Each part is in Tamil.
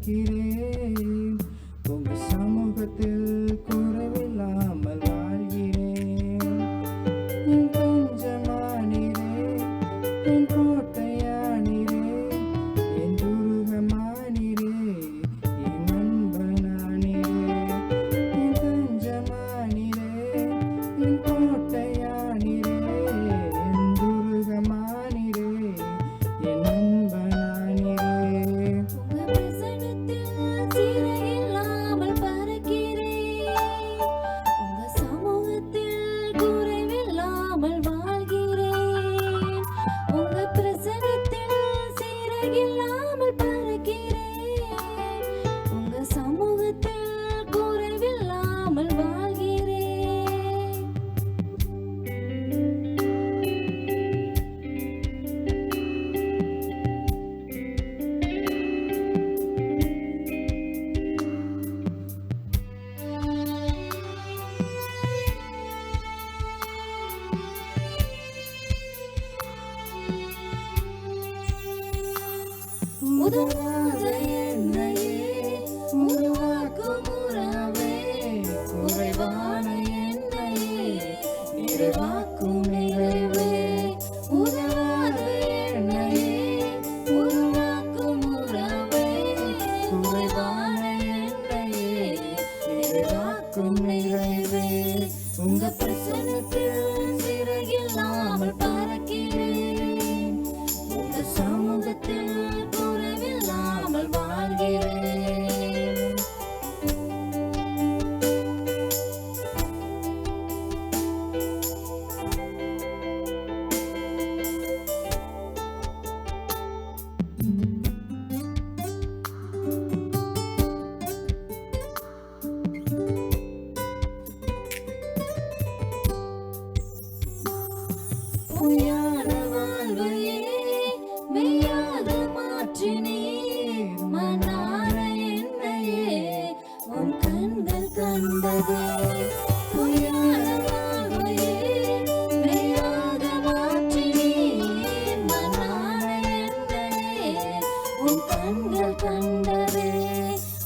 பார்க்கிறேன். உங்க சமூகத்தில் குறைவில்லாமல் வாழ்கிறேன். என் தஞ்சமானீரே, என் கோட்டையானீரே, என் துருகமானீரே, என் நண்பனானீரே. என் தஞ்சமானீரே, என் கோட்டையானீரே, என் துருகமானீரே, என் நண்பனானீரே. உங்க பிரசன்னத்தில் சிறையில்லாமல் பறக்கிறேன். உங்க சமூகத்தில் குறைவில்லாமல் வாழ்கிறேன். உங்க பிரசன்னத்தில் சிறையில்லாமல் பறக்கிறேன். உங்க சமூகத்தில் குறைவில்லாமல் வாழ்கிறேன். உதவாத என்னையே உருவாக்கும் உறவே, குறைவான என்னையே நிறைவாக்கும் நிறைவே. உதவாத என்னையே உருவாக்கும் உறவே, குறைவான என்னையே நிறைவாக்கும் நிறைவே. உங்க பிரசன்னத்தில் சிறையில்லாமல் பறக்கிறேன். உங்க சமூகத்தில் குறைவில்லாமல் வாழ்கிறேன். பொய்யான வாழ்வையே மெய்யாக மாற்றினீர். மனான என்னையே உன் கண்கள் கண்டதே. பொய்யான வாழ்வையே மெய்யாக மாற்றினீர். மனான என்னையே உன் கண்கள் கண்டதே.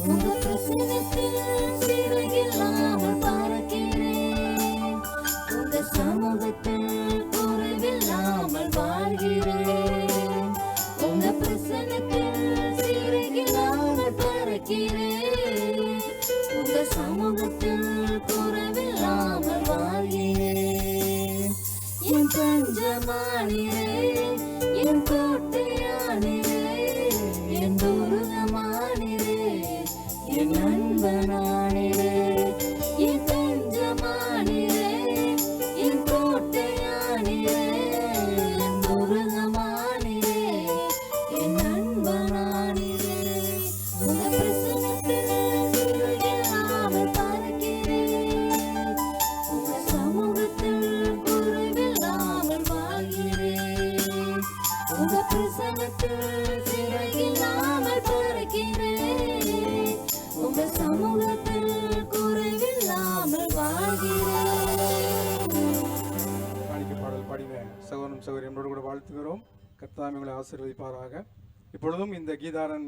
உங்க பிரசன்னத்தில் சிறையில்லாமல் பறக்கிறேன். உங்க சமூகத்தில் குறைவில்லாமல் வாழ்கிறேன். உங்க பிரசன்னத்தில் சிறையில்லாமல் பறக்கிறேன். உங்க சமூகத்தில் குறைவில்லாமல் வாழ்கிறேன். என் தஞ்சமானீரே, என் கோட்டையானீரே, என் துருகமானீரே, என் நண்பனானீரே. என் தஞ்சமானீரே, என் கோட்டையானீரே, என் துருகமானீரே, என் நண்பனானீரே. உங்க பிரசன்னத்தில் சிறையில்லாமல் பறக்கிறேன். உங்க சமூகத்தில் குறைவில்லாமல் வாழ்கிறேன். உங்க பிரசன்னத்தில் சிறையில்லாமல் பறக்கிறேன். உங்க சமூகத்தில் குறைவில்லாமல் வாழ்கிறேன். காணிக்கை பாடல் பாடின சகோதரனும் சகோதரி நம்மளோடு கூட வாழ்த்துகிறோம். கர்த்தர் உங்களை ஆசீர்வதிப்பாராக. இப்பொழுதும் இந்த கீதாரன்